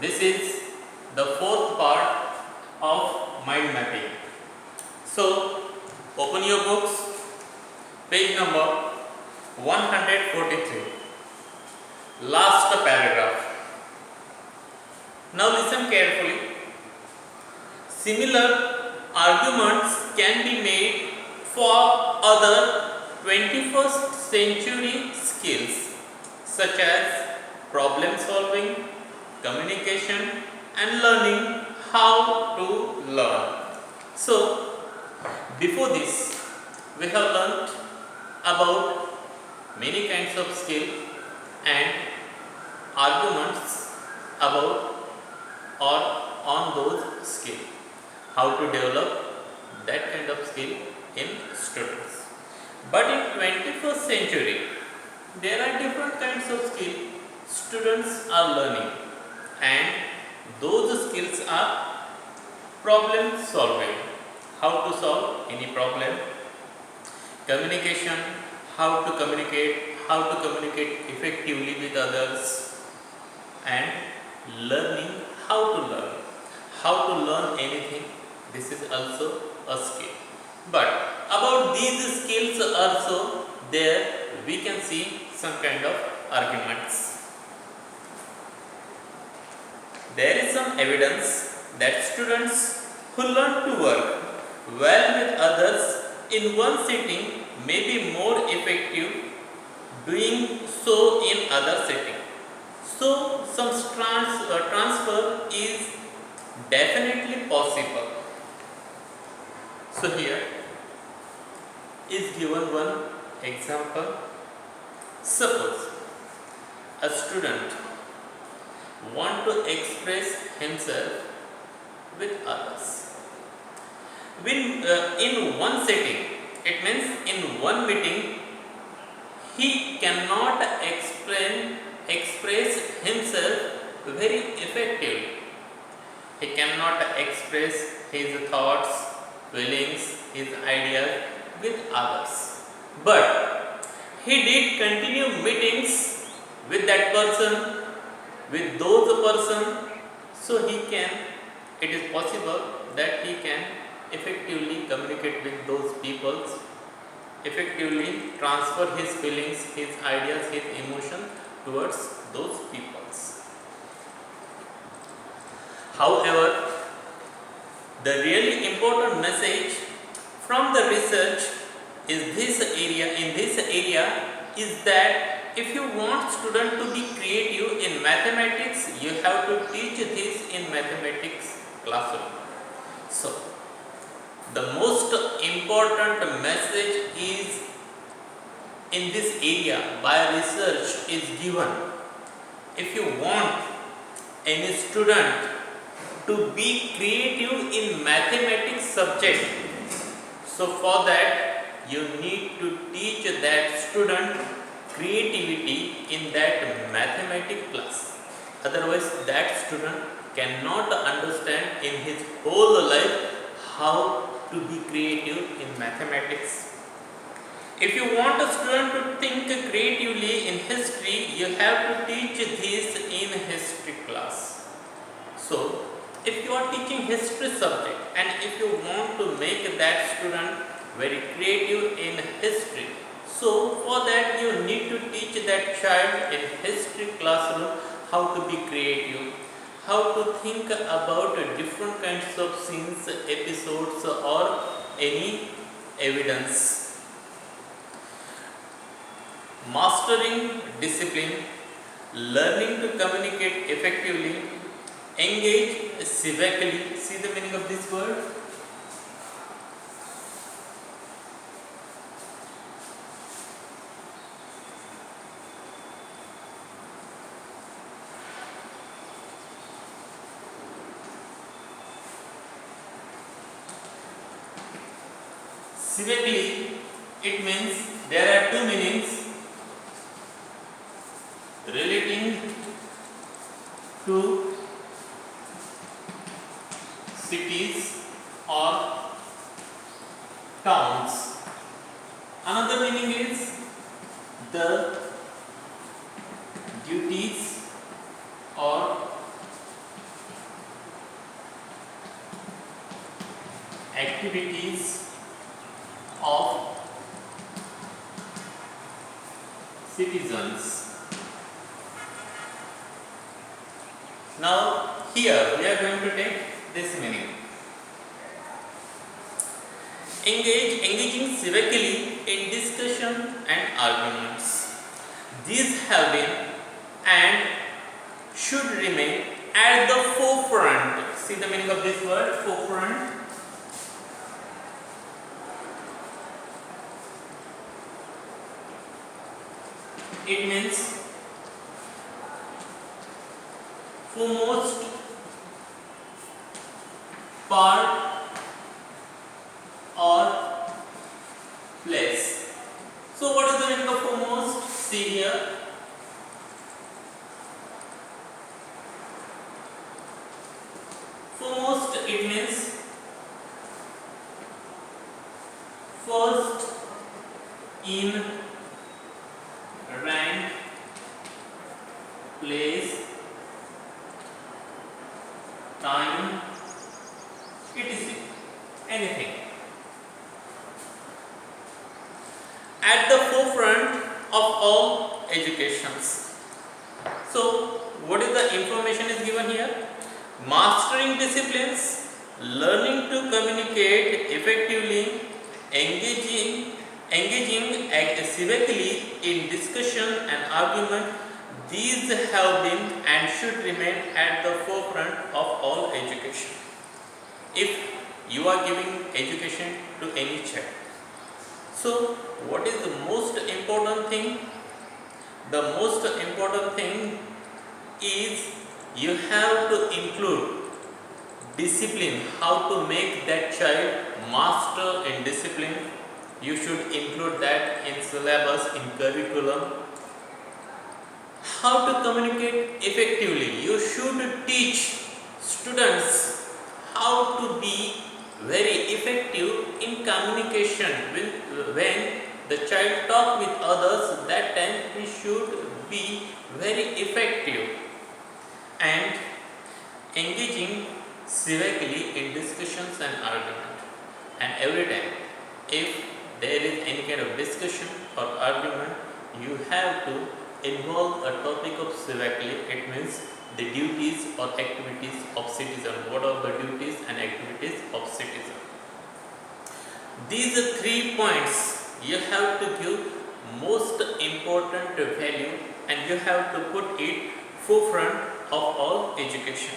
This is the fourth part of mind mapping. So, open your books, page number 143, last paragraph. Now listen carefully. Similar arguments can be made for other 21st century skills such as problem solving, communication, and learning how to learn. So, before this, we have learnt about many kinds of skill and arguments about or on those skills. How to develop that kind of skill in students. But in 21st century, there are different kinds of skill students are learning, and those skills are problem solving, how to solve any problem, communication, how to communicate effectively with others, and learning how to learn anything. This is also a skill. But about these skills also, there we can see some kind of arguments. There is some evidence that students who learn to work well with others in one sitting may be more effective doing so in other setting. So some transfer is definitely possible. So here is given one example. Suppose a student want to express himself with others. In one setting, it means in one meeting, he cannot express himself very effectively. He cannot express his thoughts, feelings, his ideas with others. But he did continue meetings with that person, with those person, so it is possible that he can effectively communicate with those people, effectively transfer his feelings, his ideas, his emotions towards those peoples. However, the really important message from the research in this area is that if you want student to be creative in mathematics, you have to teach this in mathematics classroom. So, the most important message is in this area by research is given. If you want any student to be creative in mathematics subject, so for that you need to teach that student creativity in that mathematics class. Otherwise that student cannot understand in his whole life how to be creative in mathematics. If you want a student to think creatively in history, you have to teach this in history class. So, if you are teaching history subject and if you want to make that student very creative in history, so for that you need to teach that child in history classroom how to be creative, how to think about different kinds of scenes, episodes or any evidence. Mastering discipline, learning to communicate effectively, engage civically. See the meaning of this word? Civically, it means there are two meanings relating to cities or towns. Another meaning is the duties or activities of citizens. Now here we are going to take this meaning. Engaging civically in discussion and arguments. These have been and should remain at the forefront. See the meaning of this word, forefront. It means foremost part or place. So what is the meaning of foremost? See here. Foremost, it means first in rank, place, time, etc. Anything. At the forefront of all educations. So, what is the information is given here? Mastering disciplines, learning to communicate effectively, engaging civically in discussion and argument. These have been and should remain at the forefront of all education. If you are giving education to any child, so what is the most important thing? The most important thing is you have to include discipline, how to make that child master in discipline. You should include that in syllabus, in curriculum. How to communicate effectively. You should teach students how to be very effective in communication. When the child talk with others, that time he should be very effective. And engaging civically in discussions and argument. And every time, if there is any kind of discussion or argument, you have to involve a topic of civically. It means the duties or activities of citizen. What are the duties and activities of citizen? These are 3 points you have to give most important value, and you have to put it forefront of all education.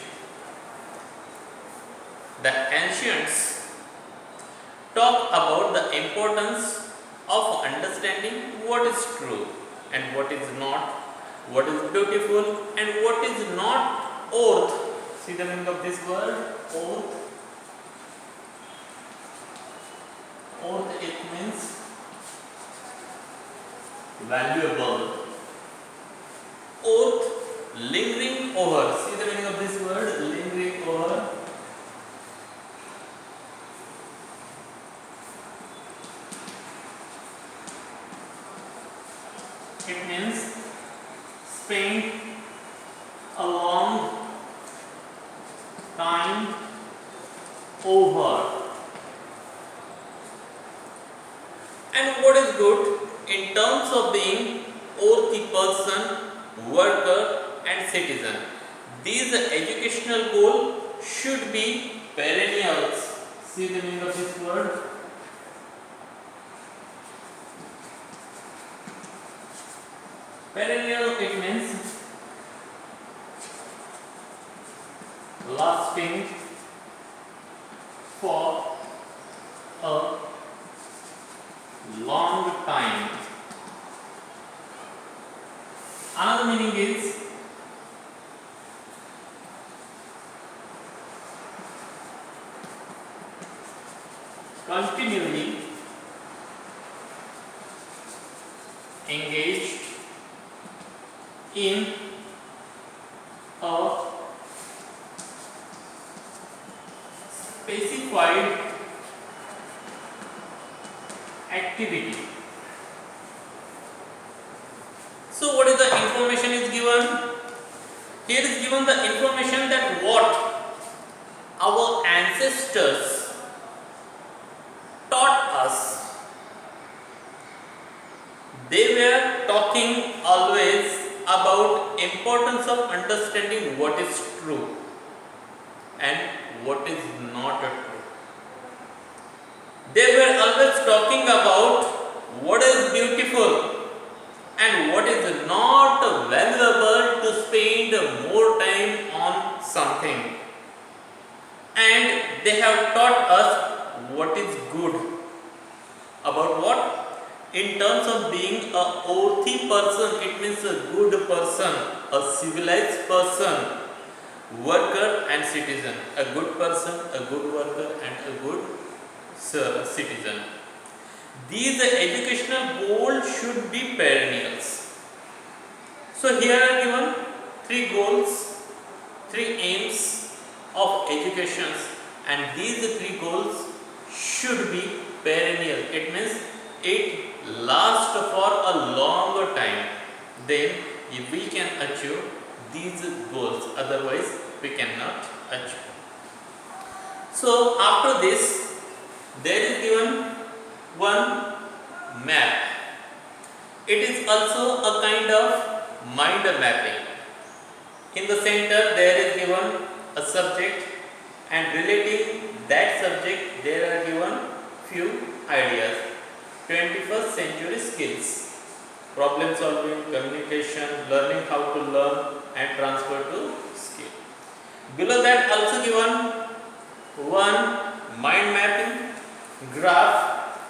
The ancients talk about the importance of understanding what is true and what is not, what is beautiful and what is not oath. See the meaning of this word, oath. Oath, it means valuable. Oath, lingering over. See the meaning of this word, lingering over. It means spend a long time over. And what is good in terms of being oathy person, worker and citizen. These educational goal should be perennials. See the meaning of this word? Perennial, it means lasting for a long time. Another meaning is continually engaged in a specified activity. So what is the information is given? Here is given the information that what our ancestors talking always about importance of understanding what is true and what is not true. They were always talking about what is beautiful and what is not valuable to spend more time on something. And they have taught us what is good. About what? In terms of being a worthy person, it means a good person, a civilized person, worker and citizen. A good person, a good worker and a good citizen. These educational goals should be perennials. So here are given three goals, three aims of education, and these three goals should be perennial. It means it lasts for a longer time. Then if we can achieve these goals, otherwise we cannot achieve. So after this, there is given one map. It is also a kind of mind mapping. In the center there is given a subject, and relating that subject there are given few ideas. 21st century skills, problem solving, communication, learning how to learn and transfer to skill. Below that also given one mind mapping graph,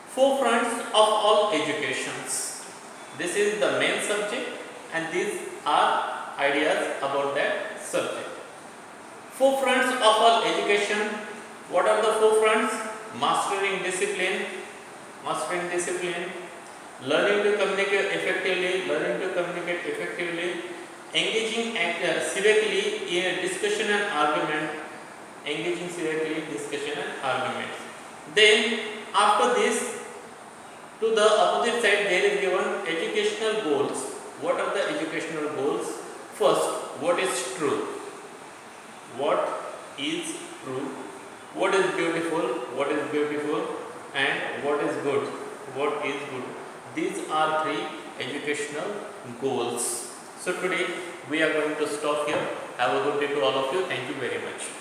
four fronts of all educations. This is the main subject and these are ideas about that subject. Four fronts of all education. What are the four fronts? Mastering discipline, learning to communicate effectively, engaging civically in discussion and argument, Then after this, to the opposite side there is given educational goals. What are the educational goals? First, what is true? What is true? What is beautiful, and what is good? These are three educational goals. So today we are going to stop here. Have a good day to all of you. Thank you very much.